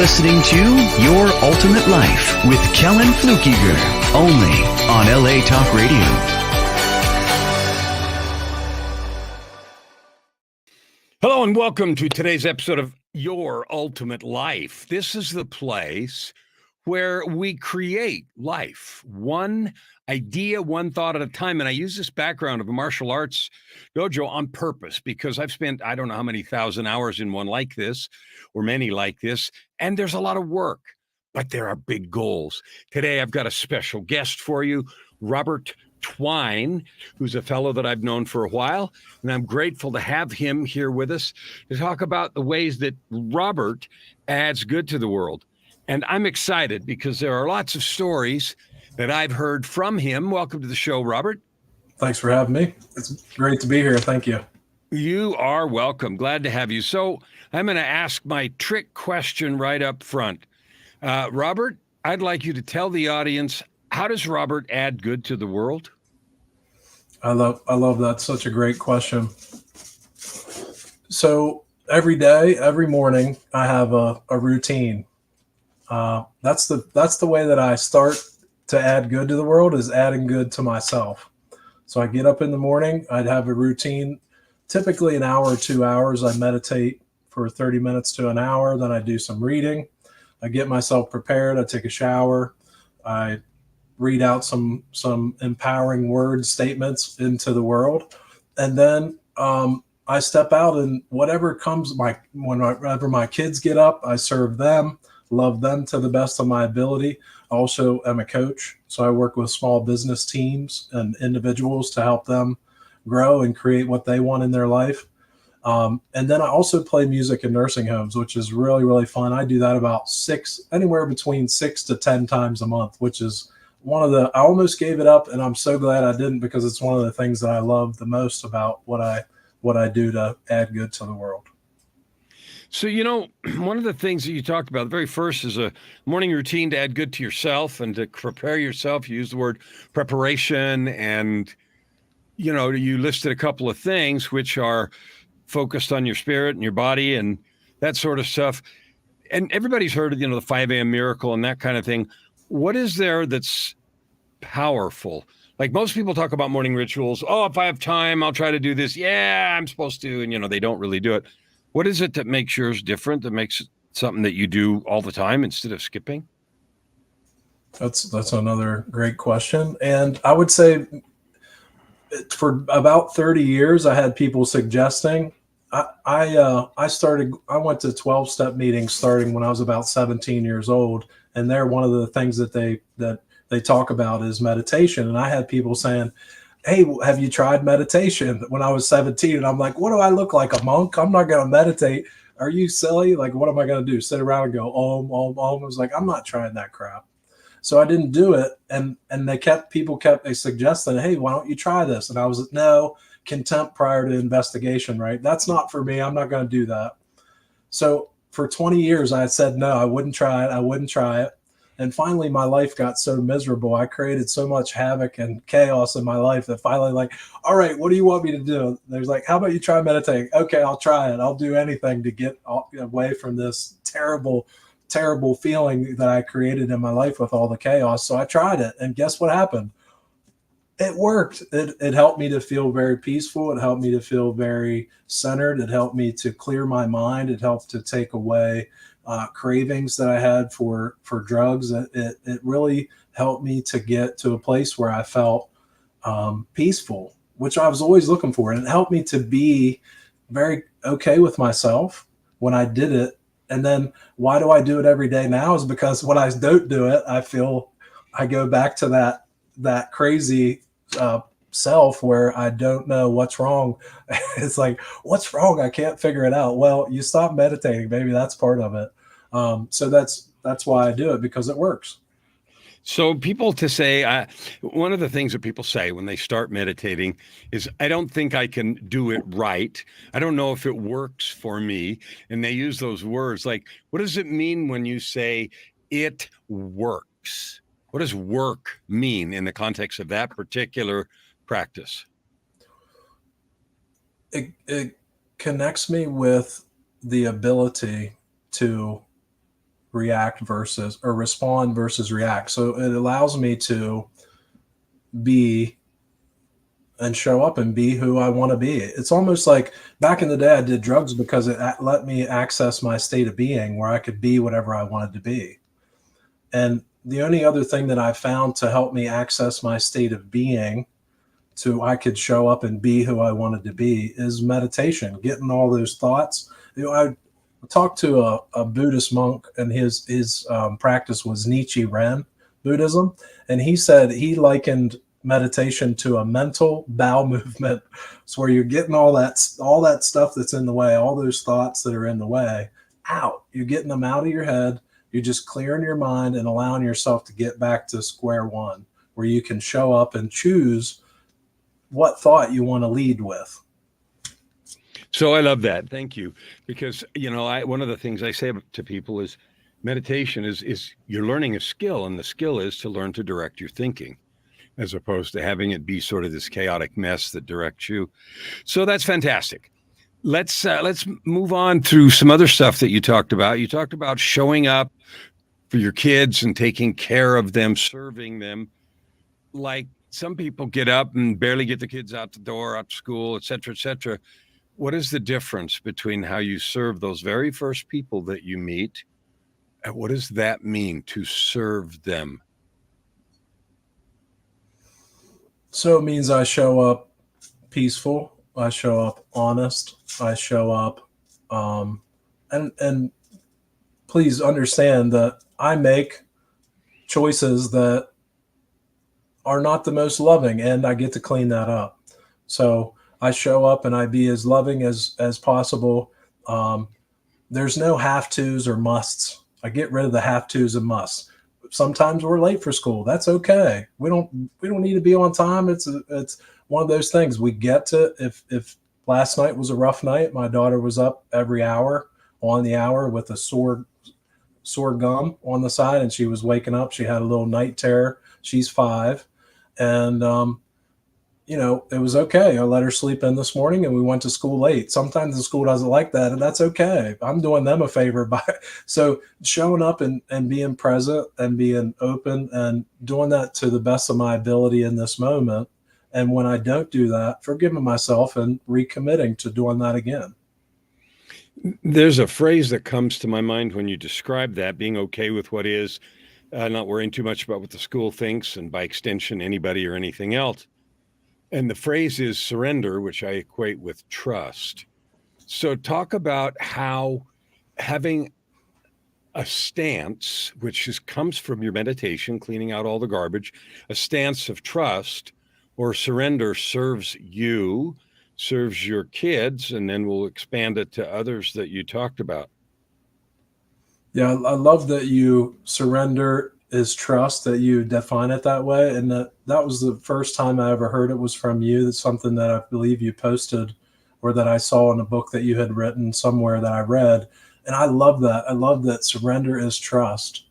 listening to Your Ultimate Life with Kellan Fluickger, only on LA Talk Radio. Hello and welcome to today's episode of Your Ultimate Life. This is the place where we create life, one idea, one thought at a time. And I use this background of a martial arts dojo on purpose because I've spent, I don't know how many thousand hours in one like this, or many like this, and there's a lot of work, but there are big goals. Today, I've got a special guest for you, Robert Twine, who's a fellow that I've known for a while, and I'm grateful to have him here with us to talk about the ways that Robert adds good to the world. And I'm excited because there are lots of stories that I've heard from him. Welcome to the show, Robert. Thanks for having me. It's great to be here. Thank you. You are welcome. Glad to have you. So I'm going to ask my trick question right up front. Robert, I'd like you to tell the audience, how does Robert add good to the world? I love that. Such a great question. So every day, every morning, I have a routine. That's the way that I start to add good to the world, is adding good to myself. So I get up in the morning, I'd have a routine, typically an hour or 2 hours. I meditate for 30 minutes to an hour. Then I do some reading. I get myself prepared. I take a shower. I read out some empowering word statements into the world. And then I step out, and whatever comes, whenever my kids get up, I serve them, love them to the best of my ability. I also am a coach, so I work with small business teams and individuals to help them grow and create what they want in their life. And then I also play music in nursing homes, which is really, really fun. I do that about anywhere between 6 to 10 times a month, which is I almost gave it up, and I'm so glad I didn't, because it's one of the things that I love the most about what I do to add good to the world. So, one of the things that you talked about, the very first, is a morning routine to add good to yourself and to prepare yourself. You use the word preparation, and, you listed a couple of things which are focused on your spirit and your body and that sort of stuff. And everybody's heard of, the 5 a.m. miracle and that kind of thing. What is there that's powerful? Like, most people talk about morning rituals. Oh, if I have time, I'll try to do this. Yeah, I'm supposed to. And, they don't really do it. What is it that makes yours different, that makes it something that you do all the time instead of skipping? That's another great question. And I would say for about 30 years, I had people suggesting. I went to 12-step meetings starting when I was about 17 years old. And they're one of the things that they talk about is meditation. And I had people saying, hey, have you tried meditation, when I was 17? And I'm like, what do I look like, a monk? I'm not going to meditate. Are you silly? Like, what am I going to do? Sit around and go, om, om, om? I was like, I'm not trying that crap. So I didn't do it. And people kept suggesting, hey, why don't you try this? And I was, no, contempt prior to investigation, right? That's not for me. I'm not going to do that. So for 20 years, I said, no, I wouldn't try it. And finally, my life got so miserable. I created so much havoc and chaos in my life that finally, all right, what do you want me to do? There's like, how about you try meditating? Okay, I'll try it. I'll do anything to get away from this terrible, terrible feeling that I created in my life with all the chaos. So I tried it. And guess what happened? It worked. It helped me to feel very peaceful. It helped me to feel very centered. It helped me to clear my mind. It helped to take away cravings that I had for drugs. It really helped me to get to a place where I felt peaceful, which I was always looking for. And it helped me to be very okay with myself when I did it. And then why do I do it every day now? Is because when I don't do it, I feel I go back to that crazy self where I don't know what's wrong. It's like, what's wrong? I can't figure it out. Well, you stop meditating. Maybe that's part of it. So that's why I do it, because it works. So people to say, one of the things that people say when they start meditating is, I don't think I can do it right. I don't know if it works for me. And they use those words like, what does it mean when you say it works? What does work mean in the context of that particular practice? It connects me with the ability to respond versus react. So it allows me to be and show up and be who I want to be. It's almost like back in the day, I did drugs because it let me access my state of being where I could be whatever I wanted to be. And the only other thing that I found to help me access my state of being so I could show up and be who I wanted to be is meditation, getting all those thoughts. I talked to a Buddhist monk, and his practice was Nichiren Buddhism. And he said he likened meditation to a mental bowel movement. It's where you're getting all that stuff that's in the way, all those thoughts that are in the way out. You're getting them out of your head. You're just clearing your mind and allowing yourself to get back to square one, where you can show up and choose what thought you want to lead with. So I love that. Thank you. Because, one of the things I say to people is meditation is you're learning a skill, and the skill is to learn to direct your thinking, as opposed to having it be sort of this chaotic mess that directs you. So that's fantastic. Let's move on through some other stuff that you talked about. You talked about showing up for your kids and taking care of them, serving them. Like some people get up and barely get the kids out the door, out to school, et cetera, et cetera. What is the difference between how you serve those very first people that you meet? And what does that mean to serve them? So it means I show up peaceful. I show up honest. I show up, and please understand that I make choices that are not the most loving, and I get to clean that up. So I show up and I be as loving as possible. There's no have tos or musts. I get rid of the have tos and musts. Sometimes we're late for school. That's okay. We don't need to be on time. It's one of those things. We get to, if last night was a rough night, my daughter was up every hour on the hour with a sore gum on the side, and she was waking up. She had a little night terror. She's 5. And, it was okay. I let her sleep in this morning, and we went to school late. Sometimes the school doesn't like that, and that's okay. I'm doing them a favor so showing up and being present and being open and doing that to the best of my ability in this moment. And when I don't do that, forgiving myself and recommitting to doing that again. There's a phrase that comes to my mind when you describe that, being okay with what is, not worrying too much about what the school thinks, and by extension, anybody or anything else. And the phrase is surrender, which I equate with trust. So talk about how having a stance, which comes from your meditation, cleaning out all the garbage, a stance of trust or surrender serves you, serves your kids, and then we'll expand it to others that you talked about. Yeah, I love that you surrender is trust, that you define it that way. And that was the first time I ever heard it was from you. That's something that I believe you posted, or that I saw in a book that you had written somewhere that I read. And I love that. I love that surrender is trust.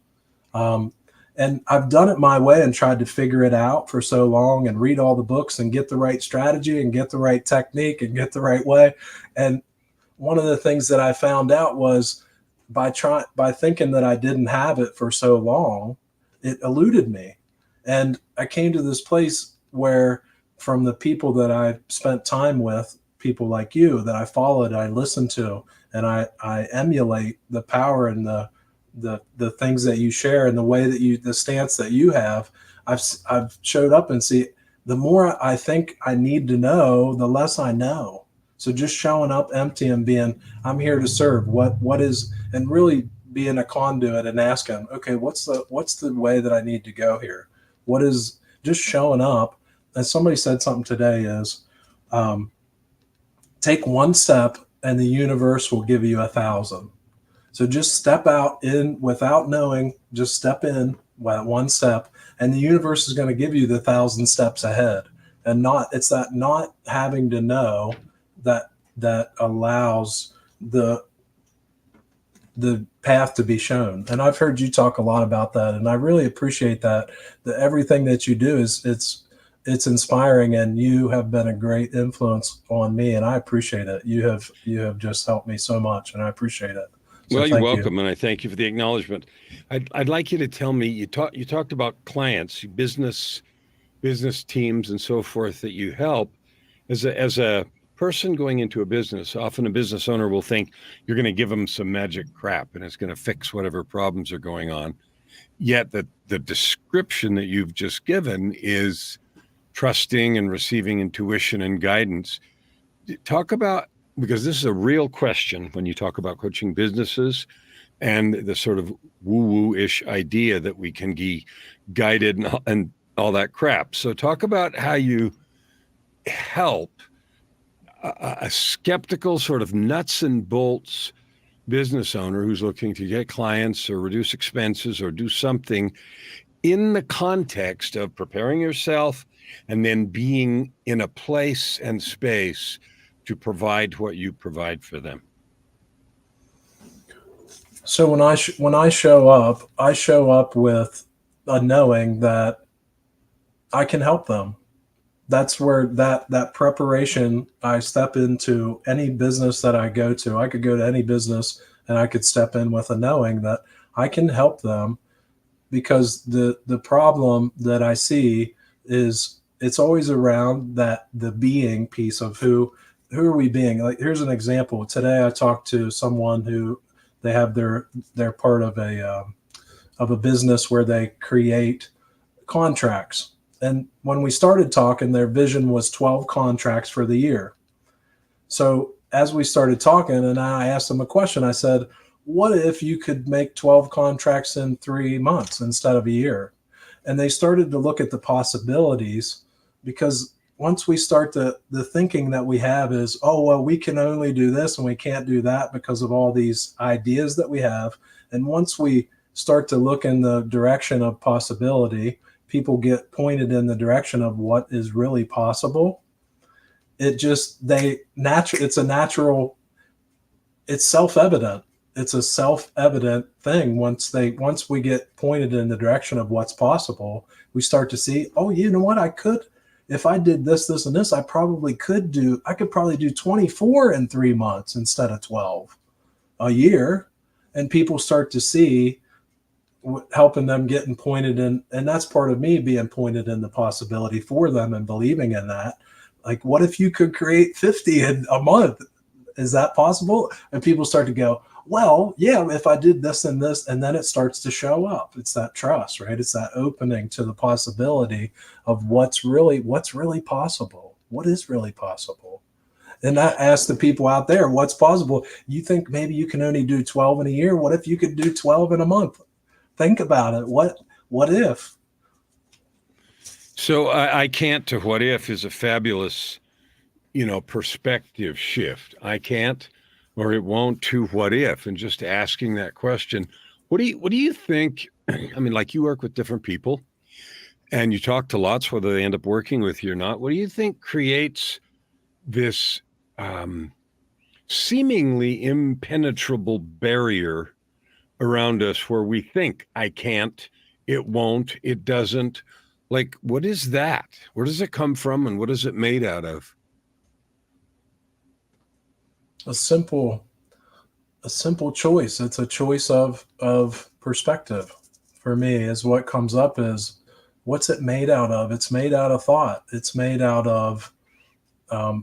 And I've done it my way and tried to figure it out for so long and read all the books and get the right strategy and get the right technique and get the right way. And one of the things that I found out was by thinking that I didn't have it for so long, it eluded me. And I came to this place where, from the people that I spent time with, people like you that I followed, I listened to, and I emulate the power and the things that you share and the way that the stance that you have. I've showed up and see, the more I think I need to know, the less I know. So just showing up empty and being, I'm here to serve. What is, and really being a conduit and asking, okay, what's the way that I need to go here? What is, just showing up. And somebody said something today is, take one step and the universe will give you 1,000. So just step out in without knowing, just step in one step, and the universe is going to give you the 1,000 steps ahead. And it's that not having to know that allows the path to be shown. And I've heard you talk a lot about that, and I really appreciate that everything that you do is it's inspiring, and you have been a great influence on me, and I appreciate it. You have just helped me so much, and I appreciate it. So Well, you're thank you. welcome, and I thank you for the acknowledgement. I'd like you to tell me, you talked about clients, business teams, and so forth that you help. As a person going into a business, often a business owner will think you're going to give them some magic crap and it's going to fix whatever problems are going on. Yet the description that you've just given is trusting and receiving intuition and guidance. Talk about, because this is a real question when you talk about coaching businesses and the sort of woo-woo-ish idea that we can be guided and all that crap. So talk about how you help a skeptical sort of nuts and bolts business owner who's looking to get clients or reduce expenses or do something in the context of preparing yourself and then being in a place and space to provide what you provide for them. So when I show up with a knowing that I can help them. That's where that preparation, I step into any business that I go to. I could go to any business and I could step in with a knowing that I can help them, because the problem that I see is it's always around that the being piece of who are we being. Like, here's an example. Today I talked to someone who they have they're part of a business where they create contracts. And when we started talking, their vision was 12 contracts for the year. So as we started talking, and I asked them a question, I said, what if you could make 12 contracts in 3 months instead of a year? And they started to look at the possibilities, because once we start the thinking that we have is, oh, well, we can only do this and we can't do that because of all these ideas that we have. And once we start to look in the direction of possibility, people get pointed in the direction of what is really possible. It's self-evident. It's a self-evident thing. Once we get pointed in the direction of what's possible, we start to see, oh, you know what? If I did this, this, and this, I could probably do 24 in 3 months instead of 12 a year. And people start to see, helping them getting pointed in. And that's part of me being pointed in the possibility for them and believing in that. Like, what if you could create 50 in a month? Is that possible? And people start to go, well, yeah, if I did this and this, and then it starts to show up. It's that trust, right? It's that opening to the possibility of what's really possible. What is really possible? And I ask the people out there, what's possible? You think maybe you can only do 12 in a year? What if you could do 12 in a month? Think about it. What if? So I can't to what if is a fabulous, perspective shift. I can't, or it won't, to what if, and just asking that question. What do you think? I mean, like, you work with different people and you talk to lots, whether they end up working with you or not. What do you think creates this seemingly impenetrable barrier around us where we think, I can't, it won't, it doesn't? Like, what is that? Where does it come from, and what is it made out of? A simple choice. It's a choice of perspective. For me, is what comes up is, what's it made out of? It's made out of thought. It's made out of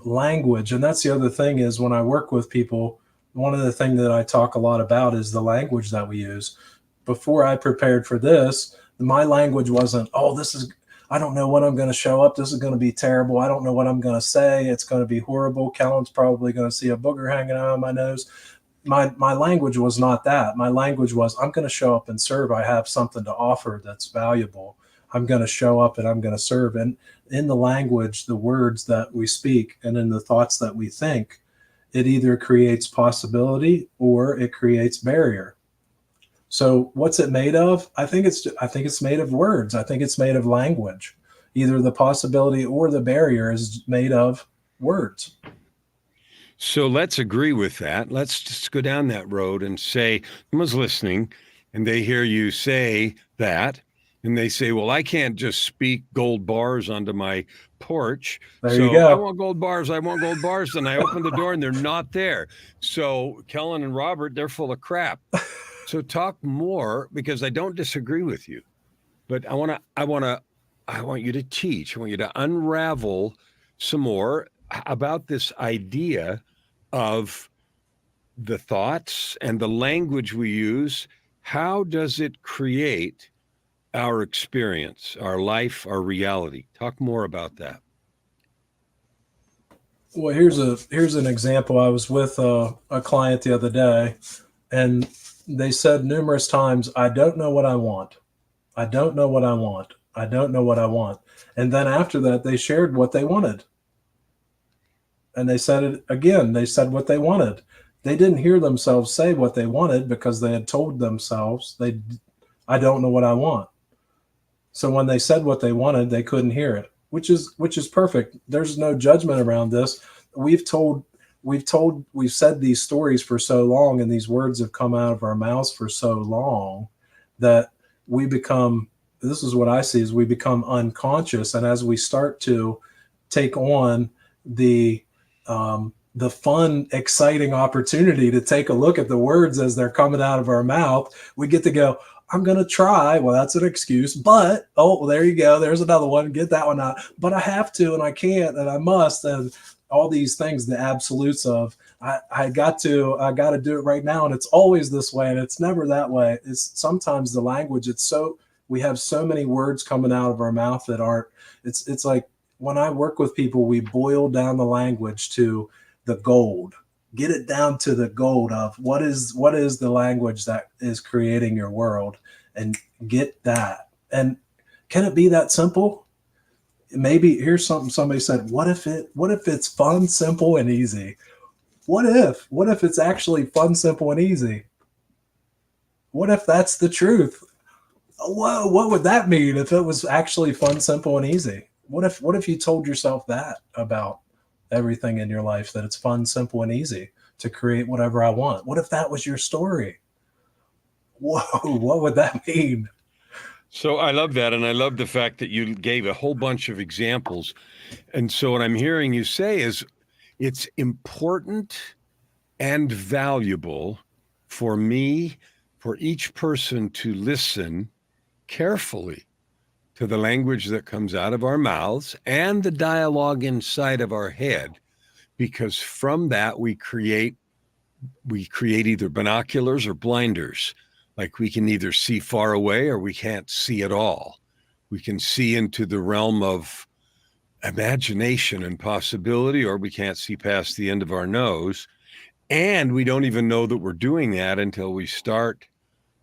language. And that's the other thing, is when I work with people, one of the things that I talk a lot about is the language that we use. Before I prepared for this, my language wasn't, I don't know when I'm going to show up. This is going to be terrible. I don't know what I'm going to say. It's going to be horrible. Kellan's probably going to see a booger hanging out of my nose. My language was not that. My language was, I'm going to show up and serve. I have something to offer that's valuable. I'm going to show up and I'm going to serve. And in the language, the words that we speak, and in the thoughts that we think, it either creates possibility or it creates barrier. So what's it made of? I think it's made of words. I think it's made of language. Either the possibility or the barrier is made of words. So let's agree with that. Let's just go down that road and say, someone's listening and they hear you say that, and they say, well, I can't just speak gold bars onto my porch. There So you go. I want gold bars. I want gold bars. And I open the door and they're not there. So Kellan and Robert, they're full of crap. So talk more, because I don't disagree with you, but I want you to teach. I want you to unravel some more about this idea of the thoughts and the language we use. How does it create our experience, our life, our reality? Talk more about that. Well, here's an example. I was with a client the other day, and they said numerous times, "I don't know what I want. I don't know what I want. I don't know what I want." And then after that, they shared what they wanted, and they said it again. They said what they wanted. They didn't hear themselves say what they wanted because they had told themselves I don't know what I want. So when they said what they wanted, they couldn't hear it, which is perfect. There's no judgment around this. We've said these stories for so long, and these words have come out of our mouths for so long that we become, this is what I see, is we become unconscious. And as we start to take on the fun, exciting opportunity to take a look at the words as they're coming out of our mouth, we get to go, I'm going to try. Well, that's an excuse, but, oh, well, there you go. There's another one. Get that one out. But I have to, and I can't, and I must, and all these things, the absolutes of, I got to do it right now. And it's always this way. And it's never that way. It's sometimes the language, we have so many words coming out of our mouth that aren't, it's like when I work with people, we boil down the language to the gold. Get it down to the gold of what is the language that is creating your world, and get that. And can it be that simple? Maybe here's something somebody said, what if it's fun, simple, and easy? What if it's actually fun, simple, and easy? What if that's the truth? What would that mean if it was actually fun, simple, and easy? What if you told yourself that about everything in your life, that it's fun, simple, and easy to create whatever I want? What if that was your story? Whoa, what would that mean? So I love that. And I love the fact that you gave a whole bunch of examples. And so what I'm hearing you say is it's important and valuable for each person to listen carefully to the language that comes out of our mouths and the dialogue inside of our head, because from that we create either binoculars or blinders. Like we can either see far away or we can't see at all. We can see into the realm of imagination and possibility, or we can't see past the end of our nose. And we don't even know that we're doing that until we start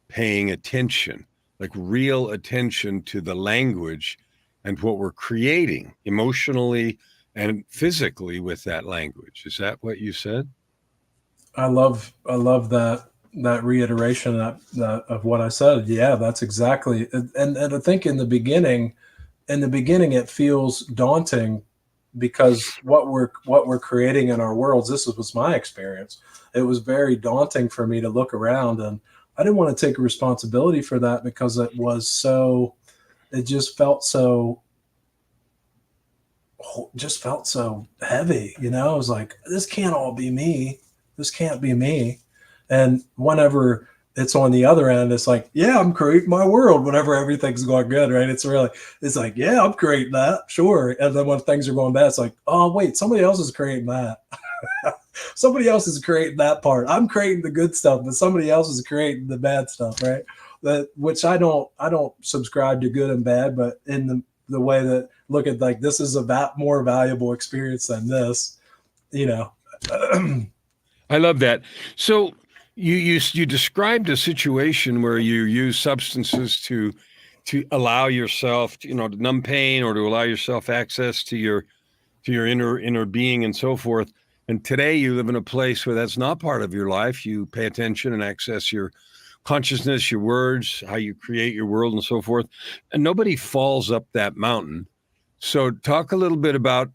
paying attention, like real attention to the language and what we're creating emotionally and physically with that language. Is that what you said? I love that reiteration of what I said. Yeah, that's exactly. And I think in the beginning it feels daunting, because what we're creating in our worlds, this was my experience. It was very daunting for me to look around, and I didn't want to take responsibility for that, because it just felt so heavy. I was like, this can't all be me. This can't be me. And whenever it's on the other end, it's like, yeah, I'm creating my world whenever everything's going good, right? It's like, yeah, I'm creating that, sure. And then when things are going bad, it's like, oh, wait, somebody else is creating that. Somebody else is creating that part. I'm creating the good stuff, but somebody else is creating the bad stuff, right? Which I don't subscribe to good and bad, but in the way that look at, like, this is a more valuable experience than this, I love that. So you described a situation where you use substances to allow yourself to numb pain, or to allow yourself access to your inner being and so forth. And today you live in a place where that's not part of your life. You pay attention and access your consciousness, your words, how you create your world and so forth. And nobody falls up that mountain. So talk a little bit about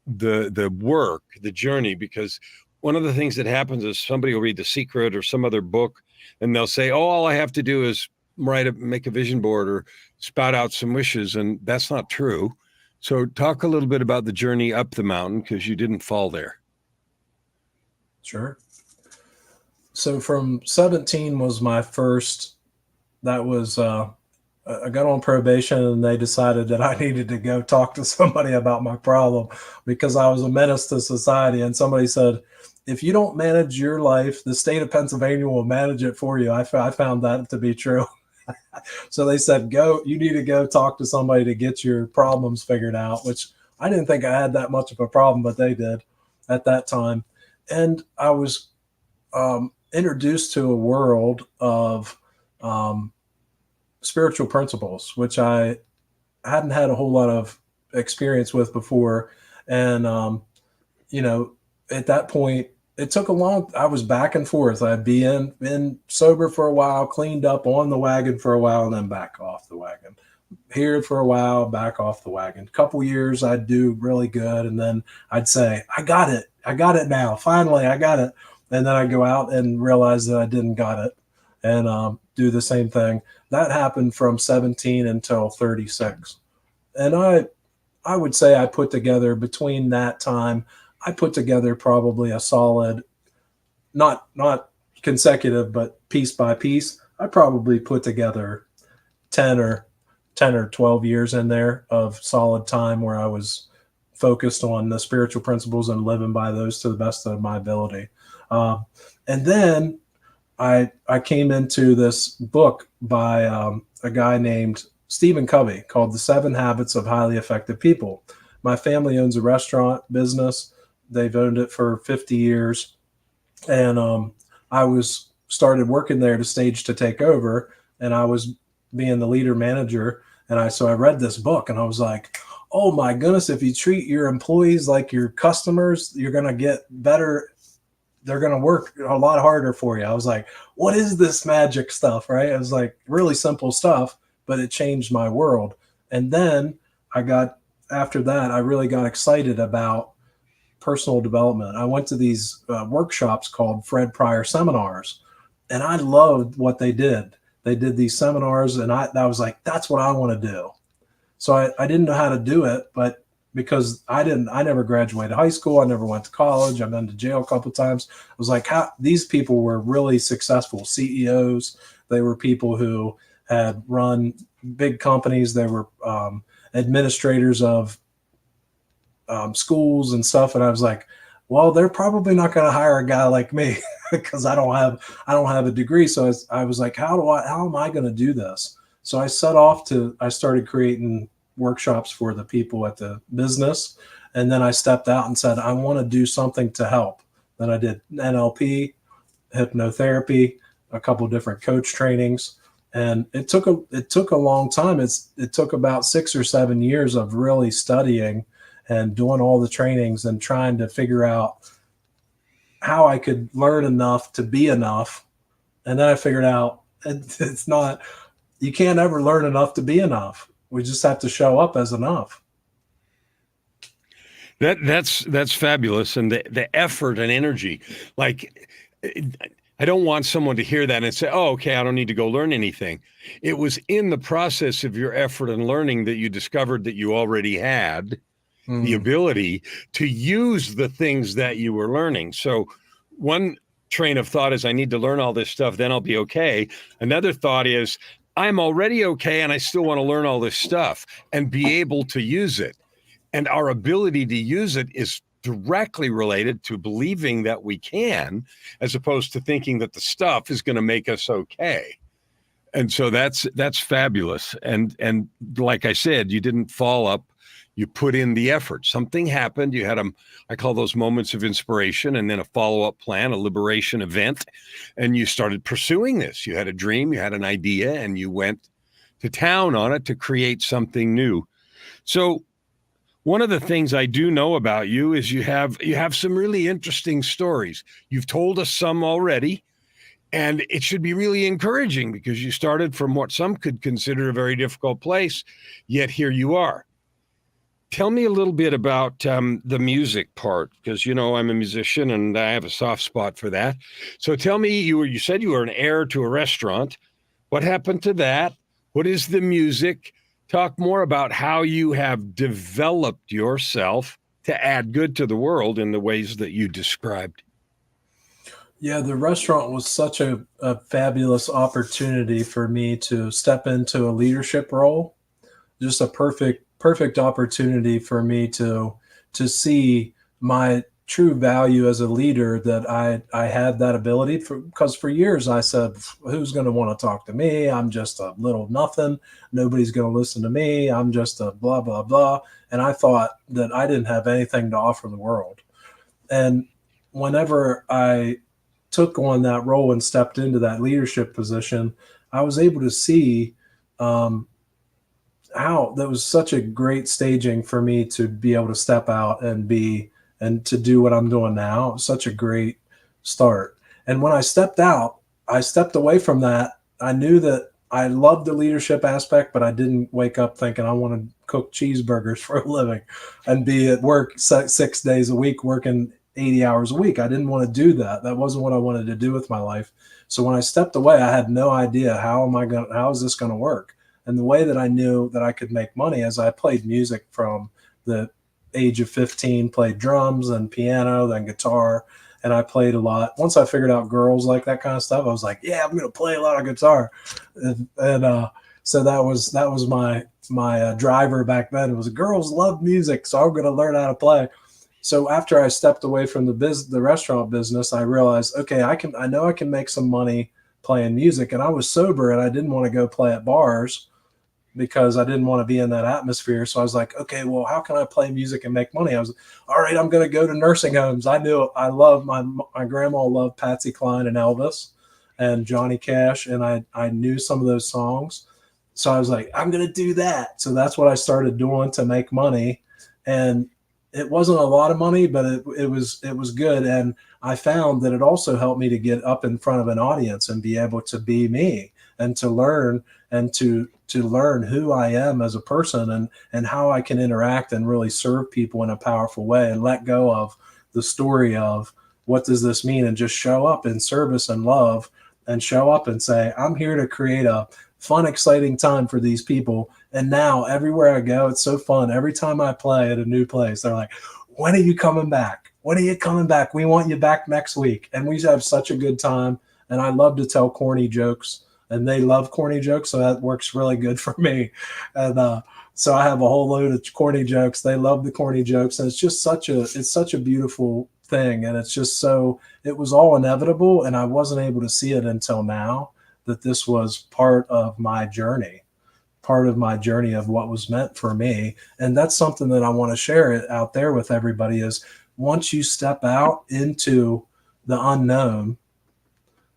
the work, the journey, because one of the things that happens is somebody will read The Secret or some other book, and they'll say, oh, all I have to do is make a vision board or spout out some wishes. And that's not true. So talk a little bit about the journey up the mountain, because you didn't fall there. Sure. So from 17 was my first, that was, I got on probation and they decided that I needed to go talk to somebody about my problem because I was a menace to society. And somebody said, if you don't manage your life, the state of Pennsylvania will manage it for you. I found that to be true. So they said, you need to go talk to somebody to get your problems figured out, which I didn't think I had that much of a problem, but they did at that time. And I was introduced to a world of spiritual principles, which I hadn't had a whole lot of experience with before. And, at that point, it took I was back and forth. I'd been sober for a while, cleaned up, on the wagon for a while, and then back off the wagon. Here for a while, back off the wagon. Couple years, I'd do really good. And then I'd say, I got it now. Finally, I got it. And then I'd go out and realize that I didn't got it and do the same thing. That happened from 17 until 36. And I would say I put together between that time, I put together probably a solid, not consecutive, but piece by piece. I probably put together 10 or 12 years in there of solid time where I was focused on the spiritual principles and living by those to the best of my ability. And then I came into this book by a guy named Stephen Covey called The 7 Habits of Highly Effective People. My family owns a restaurant business. They've owned it for 50 years. And I started working there to stage to take over. And I was being the leader manager. And so I read this book and I was like, oh my goodness, if you treat your employees like your customers, you're going to get better. They're going to work a lot harder for you. I was like, what is this magic stuff, right? It was like really simple stuff, but it changed my world. And then after that, I really got excited about personal development. I went to these workshops called Fred Pryor seminars, and I loved what they did. They did these seminars, and I was like, that's what I want to do. So I didn't know how to do it, but because I never graduated high school. I never went to college. I've been to jail a couple of times. I was like, these people were really successful CEOs. They were people who had run big companies. They were administrators of schools and stuff. And I was like, well, they're probably not going to hire a guy like me because I don't have a degree. So I was like, how am I going to do this? So I started creating workshops for the people at the business. And then I stepped out and said, I want to do something to help. Then I did NLP, hypnotherapy, a couple of different coach trainings. And it took a long time. It took about 6 or 7 years of really studying and doing all the trainings and trying to figure out how I could learn enough to be enough. And then I figured out it's not, you can't ever learn enough to be enough. We just have to show up as enough. That's fabulous. And the effort and energy, like, I don't want someone to hear that and say, oh, okay, I don't need to go learn anything. It was in the process of your effort and learning that you discovered that you already had the ability to use the things that you were learning. So one train of thought is, I need to learn all this stuff, then I'll be okay. Another thought is, I'm already okay and I still want to learn all this stuff and be able to use it. And our ability to use it is directly related to believing that we can, as opposed to thinking that the stuff is going to make us okay. And so that's fabulous. And like I said, you didn't fall up. You put in the effort. Something happened. You had I call those moments of inspiration, and then a follow-up plan, a liberation event, and you started pursuing this. You had a dream, you had an idea, and you went to town on it to create something new. So one of the things I do know about you is you have some really interesting stories. You've told us some already, and it should be really encouraging because you started from what some could consider a very difficult place, yet here you are. Tell me a little bit about the music part, because, I'm a musician and I have a soft spot for that. So tell me, you said you were an heir to a restaurant. What happened to that? What is the music? talk more about how you have developed yourself to add good to the world in the ways that you described. Yeah, the restaurant was such a fabulous opportunity for me to step into a leadership role. Just a perfect opportunity for me to see my true value as a leader, that I had that ability. Because for years I said, who's going to want to talk to me? I'm just a little nothing. Nobody's going to listen to me. I'm just a blah blah blah. And I thought that I didn't have anything to offer the world. And whenever I took on that role and stepped into that leadership position, I was able to see um, how that was such a great staging for me to be able to step out and to do what I'm doing now. It was such a great start. And when I stepped out, I stepped away from that. I knew that I loved the leadership aspect, but I didn't wake up thinking I want to cook cheeseburgers for a living and be at work 6 days a week, working 80 hours a week. I didn't want to do that. That wasn't what I wanted to do with my life. So when I stepped away, I had no idea how is this going to work? And the way that I knew that I could make money is I played music from the age of 15, played drums and piano, then guitar. And I played a lot. Once I figured out girls like that kind of stuff, I was like, yeah, I'm going to play a lot of guitar. So that was my driver back then. It was girls love music, so I'm going to learn how to play. So after I stepped away from the restaurant business, I realized, okay, I know I can make some money playing music. And I was sober and I didn't want to go play at bars because I didn't want to be in that atmosphere. So I was like, okay, well, how can I play music and make money? I was, all right, I'm going to go to nursing homes. I knew I love my grandma loved Patsy Cline and Elvis and Johnny Cash. And I knew some of those songs. So I was like, I'm going to do that. So that's what I started doing to make money. And it wasn't a lot of money, but it was good. And I found that it also helped me to get up in front of an audience and be able to be me and to learn and to learn who I am as a person and how I can interact and really serve people in a powerful way and let go of the story of what does this mean and just show up in service and love and show up and say, I'm here to create a fun, exciting time for these people. And now everywhere I go, it's so fun. Every time I play at a new place, they're like, when are you coming back? When are you coming back? We want you back next week. And we have such a good time. And I love to tell corny jokes and they love corny jokes. So that works really good for me. And so I have a whole load of corny jokes. They love the corny jokes. And it's just such a beautiful thing. And it's just it was all inevitable. And I wasn't able to see it until now that this was part of my journey of what was meant for me. And that's something that I want to share it out there with everybody is once you step out into the unknown,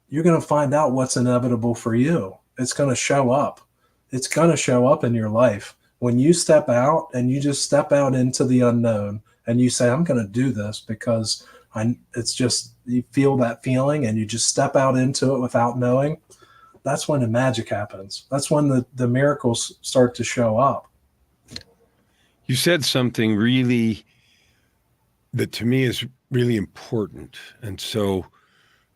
you're going to find out what's inevitable for you. It's going to show up. It's going to show up in your life. When you step out and you just step out into the unknown and you say, I'm going to do this because it's just, you feel that feeling and you just step out into it without knowing. That's when the magic happens. That's when the miracles start to show up. You said something really that to me is really important. And so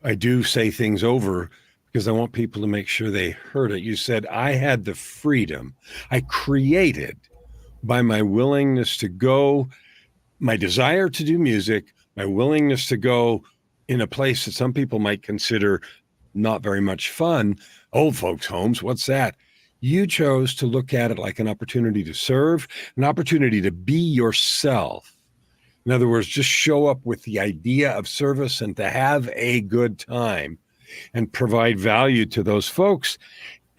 I do say things over because I want people to make sure they heard it. You said, I had the freedom I created by my willingness to go, my desire to do music, my willingness to go in a place that some people might consider not very much fun. Old folks' homes, what's that? You chose to look at it like an opportunity to serve, an opportunity to be yourself. In other words, just show up with the idea of service and to have a good time and provide value to those folks.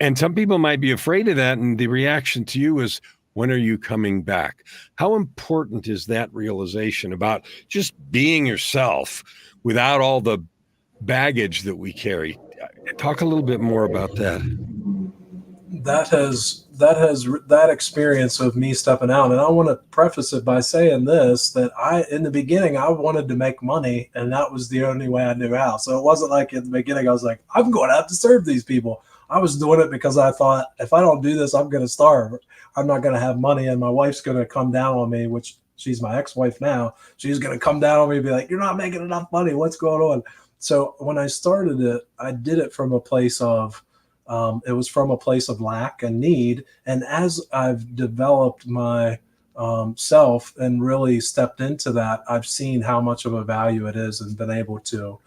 And some people might be afraid of that. And the reaction to you is, when are you coming back? How important is that realization about just being yourself without all the baggage that we carry? Talk a little bit more about that. That experience of me stepping out, and I want to preface it by saying this, that in the beginning I wanted to make money and that was the only way I knew how. So it wasn't like in the beginning I was like, I'm going to have to serve these people. I was doing it because I thought, if I don't do this, I'm going to starve. I'm not going to have money and my wife's going to come down on me, which she's my ex-wife now. She's going to come down on me and be like, you're not making enough money. What's going on? So when I started it, I did it from a place of It was from a place of lack and need. And as I've developed my self and really stepped into that, I've seen how much of a value it is and been able to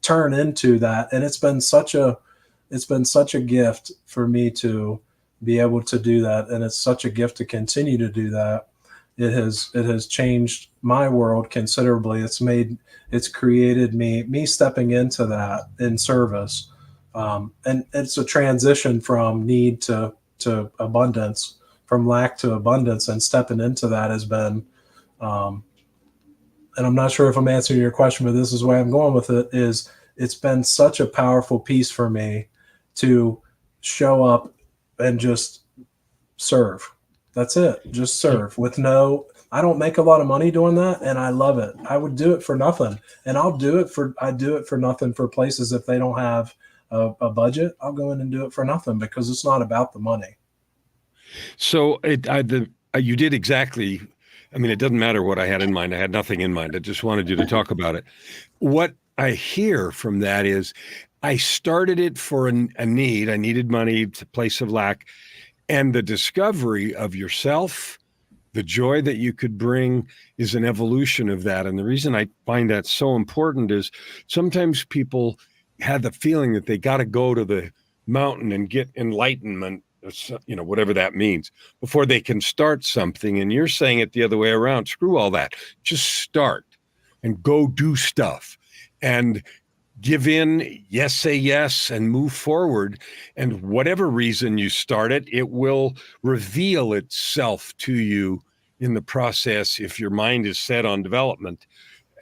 turn into that. And it's been such a gift for me to be able to do that. And it's such a gift to continue to do that. It has changed my world considerably. It's created me stepping into that in service. And it's a transition from need to abundance, from lack to abundance, and stepping into that has been, and I'm not sure if I'm answering your question, but this is where I'm going with it, is it's been such a powerful piece for me to show up and just serve. That's it. Just serve with I don't make a lot of money doing that, and I love it. I would do it for nothing, and I do it for nothing for places. If they don't have a budget, I'll go in and do it for nothing, because it's not about the money. So you did exactly. I mean, it doesn't matter what I had in mind. I had nothing in mind. I just wanted you to talk about it. What I hear from that is I started it for a need. I needed money. It's a place of lack. And the discovery of yourself, the joy that you could bring, is an evolution of that. And the reason I find that so important is sometimes people have the feeling that they got to go to the mountain and get enlightenment, whatever that means, before they can start something. And you're saying it the other way around. Screw all that. Just start and go do stuff and give in, say yes, and move forward. And whatever reason you start it, it will reveal itself to you in the process if your mind is set on development.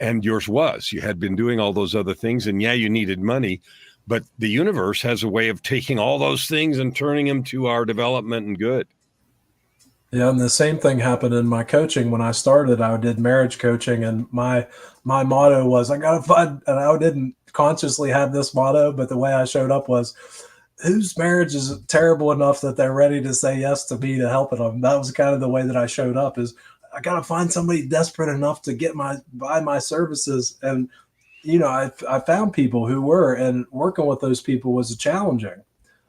And yours was. You had been doing all those other things, and you needed money. But the universe has a way of taking all those things and turning them to our development and good. Yeah, and the same thing happened in my coaching. When I started, I did marriage coaching, and my motto was, I gotta find, and I didn't consciously have this motto, but the way I showed up was, whose marriage is terrible enough that they're ready to say yes to me to helping them. That was kind of the way that I showed up, is I gotta find somebody desperate enough to buy my services. And I found people who were, and working with those people was challenging.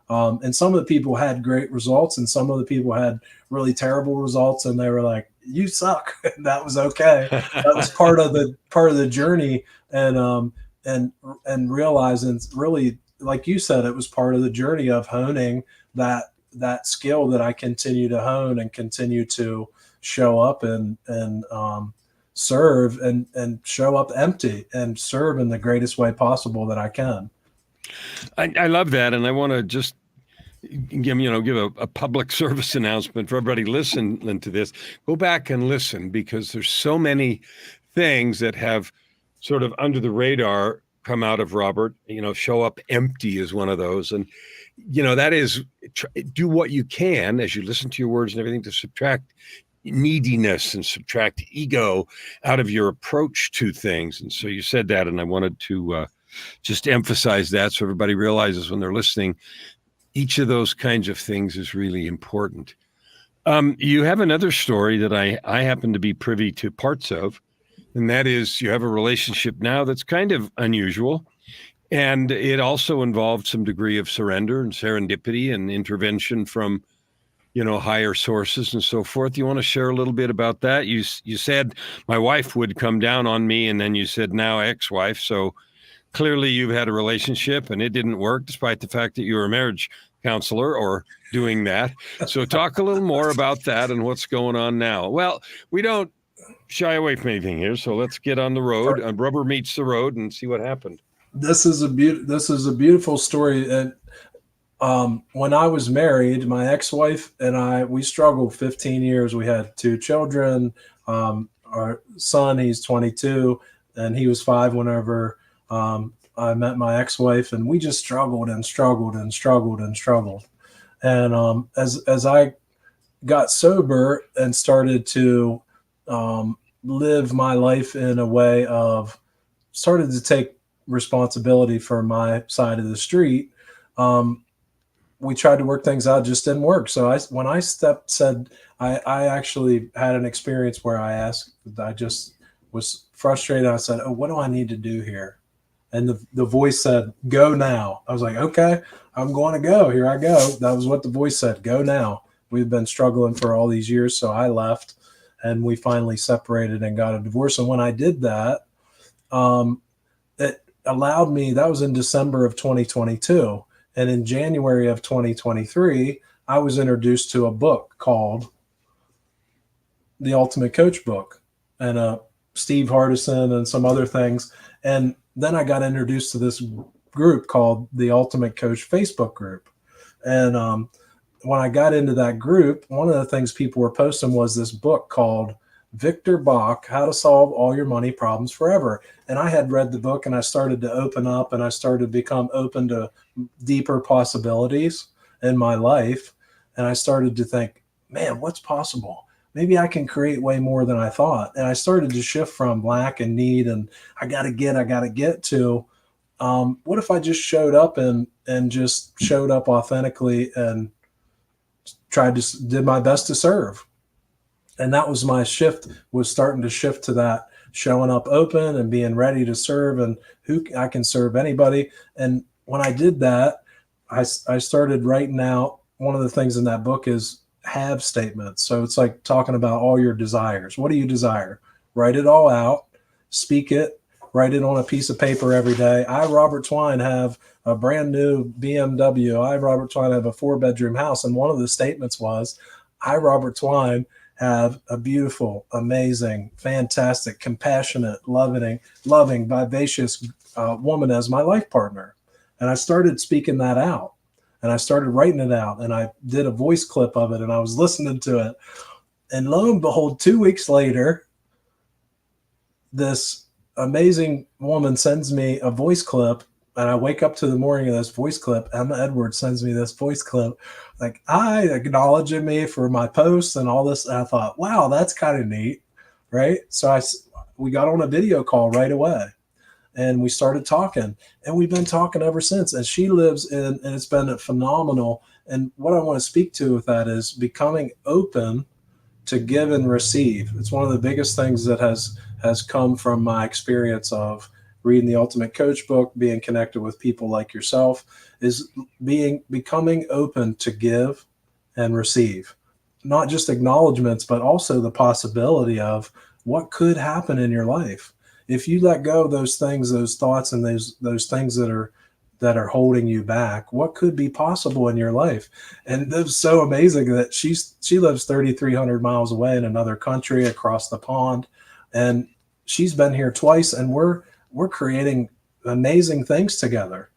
And some of the people had great results, and some of the people had really terrible results, and they were like, "You suck." And that was okay. That was part of the journey, and realizing, really, like you said, it was part of the journey of honing that skill that I continue to hone and continue to show up and serve and show up empty and serve in the greatest way possible that I can. I love that. And I want to just give a public service announcement for everybody listening to this. Go back and listen, because there's so many things that have sort of under the radar come out of Robert. Show up empty is one of those. And, that is, do what you can as you listen to your words and everything to subtract neediness and subtract ego out of your approach to things. And so you said that, and I wanted to just emphasize that so everybody realizes when they're listening, each of those kinds of things is really important. You have another story that I happen to be privy to parts of, and that is you have a relationship now that's kind of unusual, and it also involved some degree of surrender and serendipity and intervention from higher sources and so forth. You want to share a little bit about that? You said my wife would come down on me, and then you said now ex-wife. So clearly you've had a relationship and it didn't work, despite the fact that you were a marriage counselor or doing that. So talk a little more about that and what's going on now. Well, we don't shy away from anything here, so let's get on the road. Rubber meets the road and see what happened. This is a beautiful story. And when I was married, my ex-wife and we struggled 15 years. We had 2 children. Our son, he's 22, and he was 5 whenever I met my ex-wife, and we just struggled and struggled and struggled and struggled. And as I got sober and started to live my life in a way of started to take responsibility for my side of the street, we tried to work things out, just didn't work. So when I I actually had an experience where I just was frustrated. I said, "Oh, what do I need to do here? And the voice said, "Go now." I was like, "Okay, I'm going to go. Here I go." That was what the voice said, "Go now." We've been struggling for all these years. So I left, and we finally separated and got a divorce. And when I did that, it allowed me, that was in December of 2022. And in January of 2023, I was introduced to a book called The Ultimate Coach Book, and Steve Hardison and some other things. And then I got introduced to this group called the Ultimate Coach Facebook group. And when I got into that group, one of the things people were posting was this book called Victor Bach, How to Solve All Your Money Problems Forever. And I had read the book, and I started to open up, and I started to become open to deeper possibilities in my life. And I started to think, man, what's possible? Maybe I can create way more than I thought. And I started to shift from lack and need and I got to get to what if I just showed up and just showed up authentically and did my best to serve. And that was my shift, was starting to shift to that, showing up open and being ready to serve, and who I can serve anybody. And when I did that, I started writing out, one of the things in that book is have statements. So it's like talking about all your desires. What do you desire? Write it all out, speak it, write it on a piece of paper every day. I, Robert Twine, have a brand new BMW. I, Robert Twine, have a 4-bedroom house. And one of the statements was, I, Robert Twine, have a beautiful, amazing, fantastic, compassionate, loving, vivacious woman as my life partner. And I started speaking that out, and I started writing it out, and I did a voice clip of it, and I was listening to it. And lo and behold, 2 weeks later, this amazing woman sends me a voice clip, and I wake up to the morning of this voice clip. Emma Edwards sends me this voice clip, like, acknowledging me for my posts and all this. And I thought, wow, that's kind of neat, right? So we got on a video call right away, and we started talking, and we've been talking ever since. And she lives in, and it's been phenomenal. And what I want to speak to with that is becoming open to give and receive. It's one of the biggest things that has come from my experience of reading the Ultimate Coach book, being connected with people like yourself, is becoming open to give and receive, not just acknowledgments, but also the possibility of what could happen in your life if you let go of those things, those thoughts, and those things that are holding you back. What could be possible in your life? And it was so amazing that she lives 3,300 miles away in another country across the pond, and she's been here twice, and we're creating amazing things together,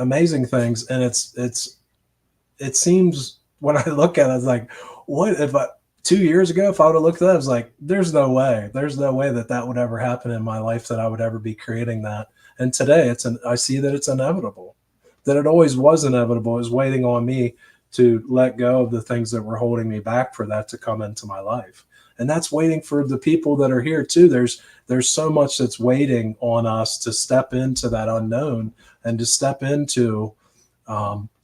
amazing things. And it seems, when I look at it, it's like, what if 2 years ago, if I would have looked at that, I was like, there's no way that would ever happen in my life, that I would ever be creating that. And today I see that it's inevitable, that it always was inevitable. It was waiting on me to let go of the things that were holding me back for that to come into my life. And that's waiting for the people that are here too. There's so much that's waiting on us to step into that unknown and to step into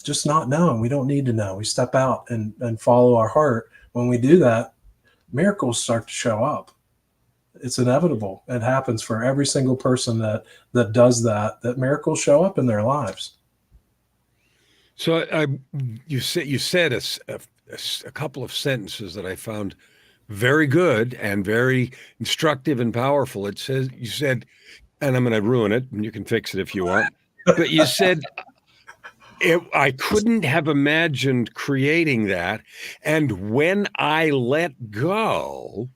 just not knowing. We don't need to know. We step out and follow our heart. When we do that, miracles start to show up. It's inevitable. It happens for every single person that does that miracles show up in their lives. So you said a couple of sentences that I found very good and very instructive and powerful. You said, and I'm going to ruin it, and you can fix it if you want, but you said, I couldn't have imagined creating that. And when I let go,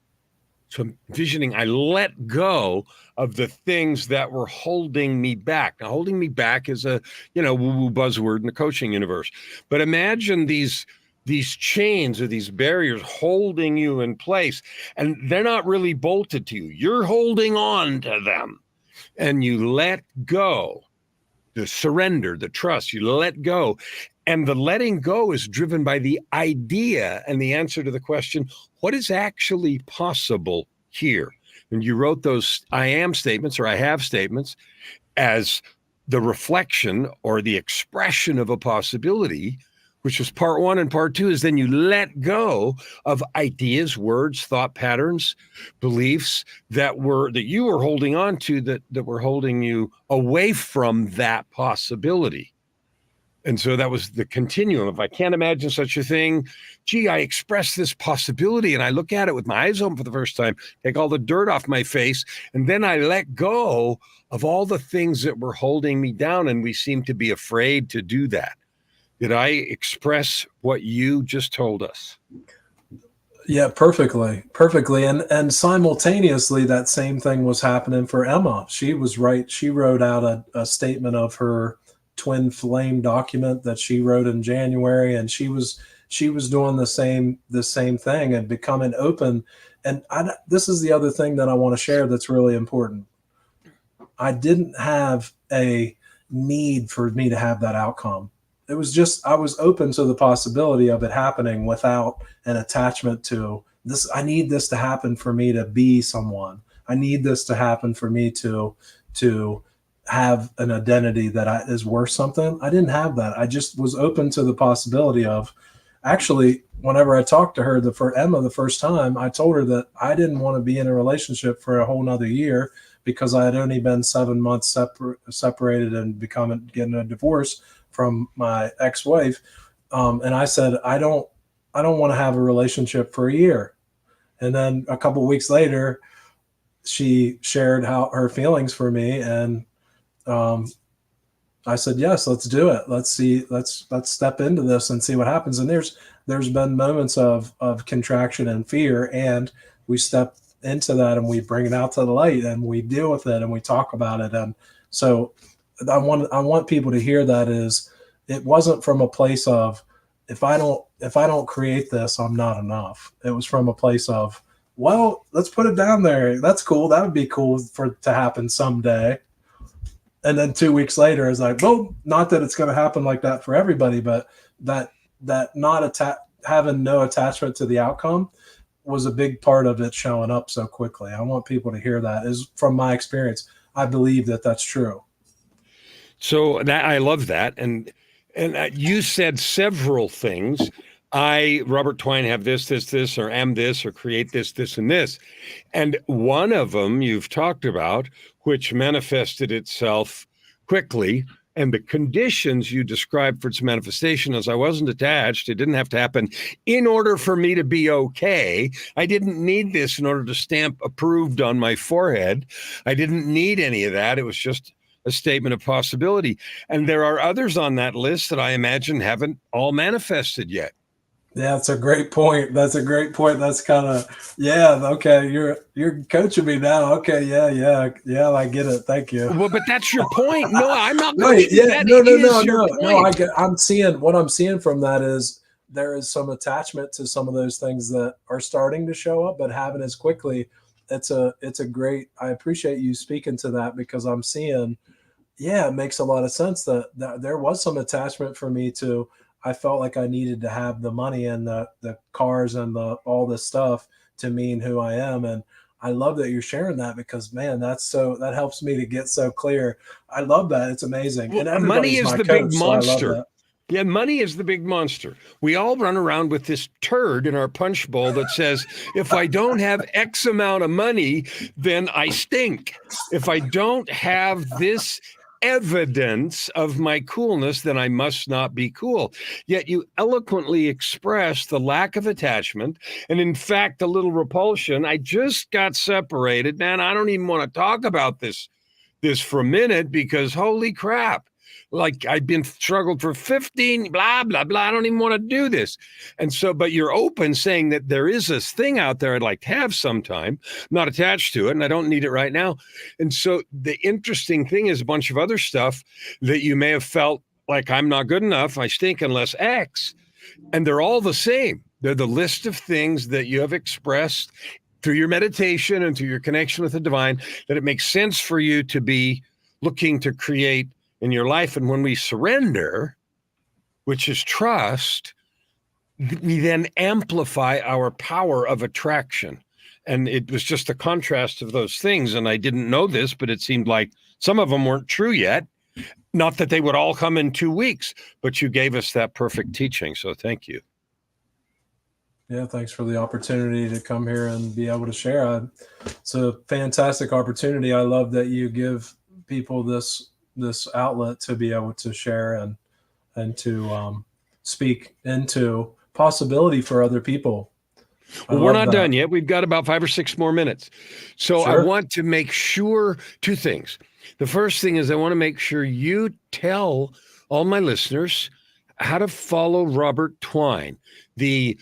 so I'm envisioning, I let go of the things that were holding me back. Now, holding me back is a, woo-woo buzzword in the coaching universe. But imagine these chains or these barriers holding you in place, and they're not really bolted to you. You're holding on to them, and you let go. The surrender, the trust, you let go. And the letting go is driven by the idea and the answer to the question, what is actually possible here? And you wrote those I am statements, or I have statements, as the reflection or the expression of a possibility. which is part one, and part two is then you let go of ideas, words, thought patterns, beliefs that you were holding on to that were holding you away from that possibility. And so that was the continuum. If I can't imagine such a thing, gee, I express this possibility and I look at it with my eyes open for the first time, take all the dirt off my face, and then I let go of all the things that were holding me down. And we seem to be afraid to do that. Did I express what you just told us? Yeah, perfectly. And simultaneously, that same thing was happening for Emma. She was right. She wrote out a statement of her twin flame document that she wrote in January, and she was doing the same thing and becoming open. And this is the other thing that I want to share that's really important. I didn't have a need for me to have that outcome. It was just, I was open to the possibility of it happening without an attachment to this. I need this to happen for me to be someone. I need this to happen for me to have an identity that is worth something. I didn't have that. I just was open to the possibility of, actually, whenever I talked to her, Emma, the first time, I told her that I didn't want to be in a relationship for a whole nother year because I had only been 7 months separated and getting a divorce from my ex-wife. And I said, I don't want to have a relationship for a year. And then a couple of weeks later, she shared her feelings for me. And I said, yes, let's do it. Let's step into this and see what happens. And there's been moments of contraction and fear, and we step into that and we bring it out to the light and we deal with it and we talk about it. And so I want people to hear that it wasn't from a place of, if I don't create this, I'm not enough. It was from a place of, well, let's put it down there. That's cool. That would be cool to happen someday. And then 2 weeks later, it's like, well, not that it's going to happen like that for everybody, but that having no attachment to the outcome was a big part of it showing up so quickly. I want people to hear that. Is from my experience. I believe that that's true. So I love that. And you said several things. Robert Twine, have this, or am this, or create this, and this. And one of them you've talked about, which manifested itself quickly, and the conditions you described for its manifestation is I wasn't attached. It didn't have to happen in order for me to be okay. I didn't need this in order to stamp approved on my forehead. I didn't need any of that. It was just a statement of possibility. And there are others on that list that I imagine haven't all manifested yet. Yeah, that's a great point. That's kind of, yeah. Okay. You're coaching me now. Okay. Yeah. I get it. Thank you. Well, but that's your point. No, I'm not Right. coaching Yeah. No. I'm seeing from that is there is some attachment to some of those things that are starting to show up, but haven't as quickly. It's a great, I appreciate you speaking to that, because I'm seeing, yeah, it makes a lot of sense that there was some attachment for me to, I felt like I needed to have the money and the cars and all this stuff to mean who I am. And I love that you're sharing that, because man, that helps me to get so clear. I love that. It's amazing. Well, and money is my the coach, big so I love monster. that. Yeah, money is the big monster. We all run around with this turd in our punch bowl that says, if I don't have X amount of money, then I stink. If I don't have this evidence of my coolness, then I must not be cool. Yet you eloquently express the lack of attachment and, in fact, a little repulsion. I just got separated, man. I don't even want to talk about this for a minute, because holy crap. Like, I've been struggled for 15, blah, blah, blah. I don't even want to do this. And so, but you're open, saying that there is this thing out there I'd like to have sometime, not attached to it, and I don't need it right now. And so the interesting thing is a bunch of other stuff that you may have felt like, I'm not good enough, I stink unless X. And they're all the same. They're the list of things that you have expressed through your meditation and through your connection with the divine, that it makes sense for you to be looking to create in your life. And when we surrender, which is trust, we then amplify our power of attraction. And it was just a contrast of those things. And I didn't know this, but it seemed like some of them weren't true yet. Not that they would all come in 2 weeks, but you gave us that perfect teaching. So thank you. Yeah, thanks for the opportunity to come here and be able to share. It's a fantastic opportunity. I love that you give people this outlet to be able to share and to speak into possibility for other people. Well, we're not done yet. We've got about 5 or 6 more minutes. So I want to make sure 2 things. The first thing is I want to make sure you tell all my listeners how to follow Robert Twine, the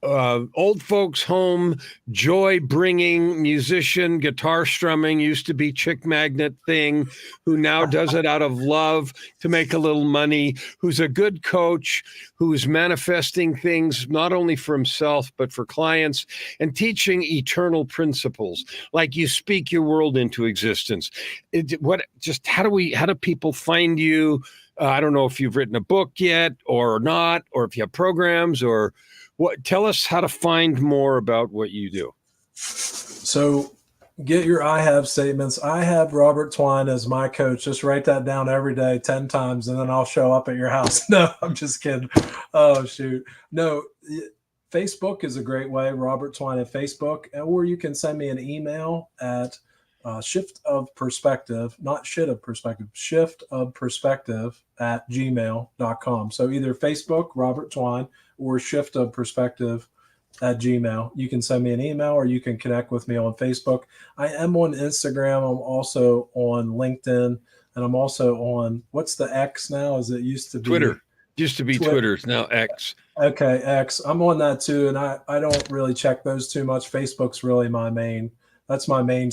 old folks home, joy-bringing musician, guitar strumming, used to be chick magnet thing, who now does it out of love to make a little money, who's a good coach, who's manifesting things not only for himself, but for clients, and teaching eternal principles, like you speak your world into existence. How do people find you? I don't know if you've written a book yet or not, or if you have programs or tell us how to find more about what you do. So get your I have statements. I have Robert Twine as my coach. Just write that down every day 10 times, and then I'll show up at your house. No, I'm just kidding. Oh, shoot. No, Facebook is a great way, Robert Twine at Facebook, or you can send me an email at shift of perspective, not shit of perspective, shift of perspective at gmail.com. So either Facebook, Robert Twine, or shift of perspective at Gmail. You can send me an email or you can connect with me on Facebook. I am on Instagram. I'm also on LinkedIn, and I'm also on, what's the X now? As it used to be Twitter. Used to be Twitter. It's now X. Okay, X. I'm on that too, and I don't really check those too much. Facebook's really my main. That's my main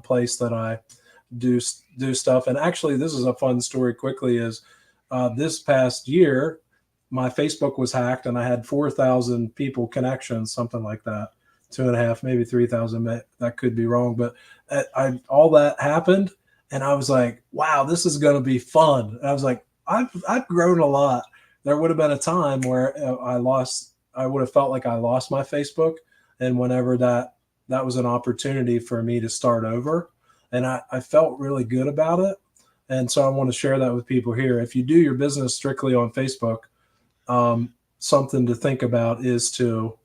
place that I do stuff. And actually, this is a fun story. Quickly, is this past year, my Facebook was hacked, and I had 4,000 people connections, something like that, 2.5, maybe 3,000. That could be wrong, but all that happened, and I was like, wow, this is going to be fun. And I was like, I've grown a lot. There would have been a time where I would have felt like I lost my Facebook, and whenever that was an opportunity for me to start over, and I felt really good about it. And so I want to share that with people here. If you do your business strictly on Facebook, something to think about is to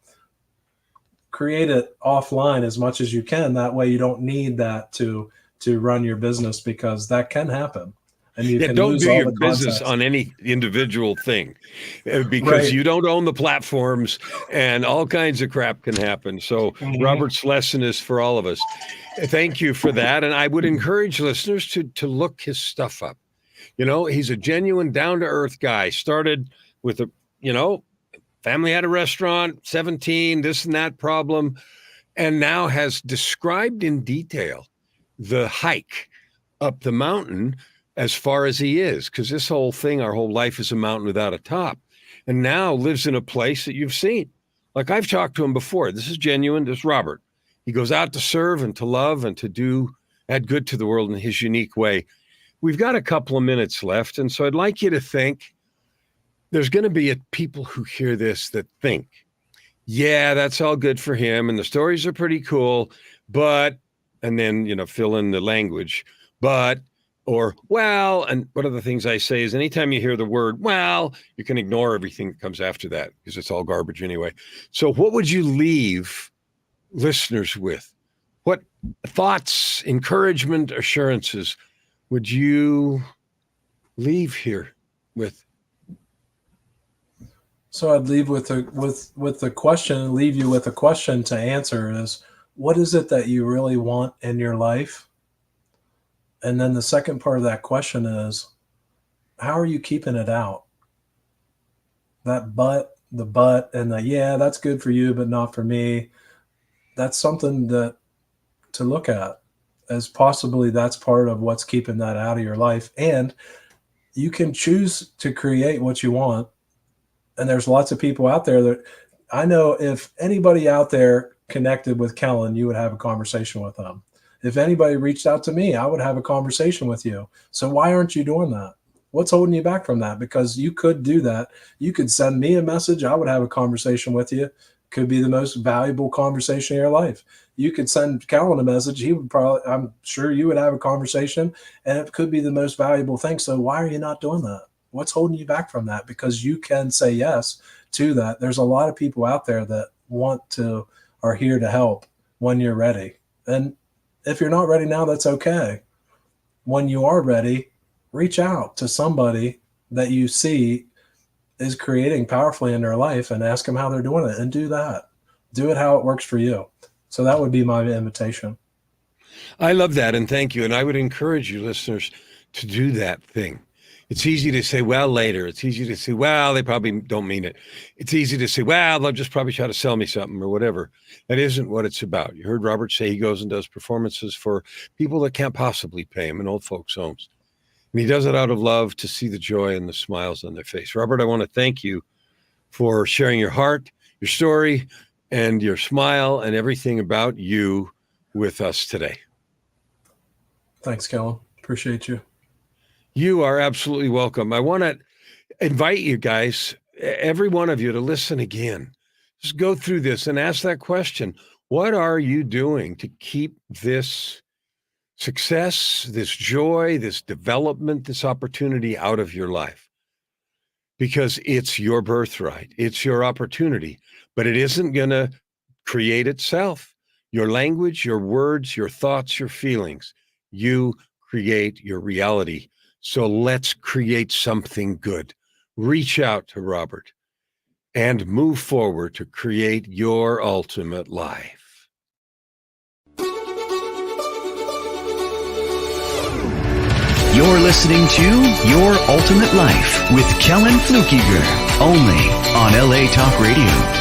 create it offline as much as you can. That way you don't need that to run your business, because that can happen. And you can don't lose do all your the business context on any individual thing, because Right. you don't own the platforms, and all kinds of crap can happen. So Robert's lesson is for all of us. Thank you for that. And I would encourage listeners to look his stuff up. He's a genuine down-to-earth guy. Started with family had a restaurant, 17, this and that problem, and now has described in detail the hike up the mountain as far as he is, because this whole thing, our whole life is a mountain without a top, and now lives in a place that you've seen. Like, I've talked to him before. This is genuine. This is Robert. He goes out to serve and to love and to add good to the world in his unique way. We've got a couple of minutes left, and so I'd like you to think, there's going to be people who hear this that think, yeah, that's all good for him, and the stories are pretty cool, but, and then, fill in the language, but, or, well, and one of the things I say is anytime you hear the word, well, you can ignore everything that comes after that, because it's all garbage anyway. So what would you leave listeners with? What thoughts, encouragement, assurances would you leave here with? So I'd leave with the question, leave you with a question to answer is, what is it that you really want in your life? And then the second part of that question is, how are you keeping it out? The but, and the, yeah, that's good for you, but not for me. That's something to look at, as possibly that's part of what's keeping that out of your life. And you can choose to create what you want. And there's lots of people out there that I know, if anybody out there connected with Kellan, you would have a conversation with them. If anybody reached out to me, I would have a conversation with you. So why aren't you doing that? What's holding you back from that? Because you could do that. You could send me a message. I would have a conversation with you. could be the most valuable conversation of your life. You could send Kellan a message. He would probably, I'm sure you would have a conversation, and it could be the most valuable thing. So why are you not doing that? What's holding you back from that? Because you can say yes to that. There's a lot of people out there that are here to help when you're ready. And if you're not ready now, that's okay. When you are ready, reach out to somebody that you see is creating powerfully in their life and ask them how they're doing it, and do that. Do it how it works for you. So that would be my invitation. I love that, and thank you. And I would encourage you listeners to do that thing. It's easy to say, well, later. It's easy to say, well, they probably don't mean it. It's easy to say, well, they'll just probably try to sell me something or whatever. That isn't what it's about. You heard Robert say he goes and does performances for people that can't possibly pay him in old folks' homes. And he does it out of love to see the joy and the smiles on their face. Robert, I want to thank you for sharing your heart, your story, and your smile and everything about you with us today. Thanks, Kellan. Appreciate you. You are absolutely welcome. I want to invite you guys, every one of you, to listen again. Just go through this and ask that question. What are you doing to keep this success, this joy, this development, this opportunity out of your life? Because it's your birthright. It's your opportunity, but it isn't going to create itself. Your language, your words, your thoughts, your feelings, you create your reality. So let's create something good. Reach out to Robert and move forward to create your ultimate life. You're listening to Your Ultimate Life with Kellan Fluickger, only on LA Talk Radio.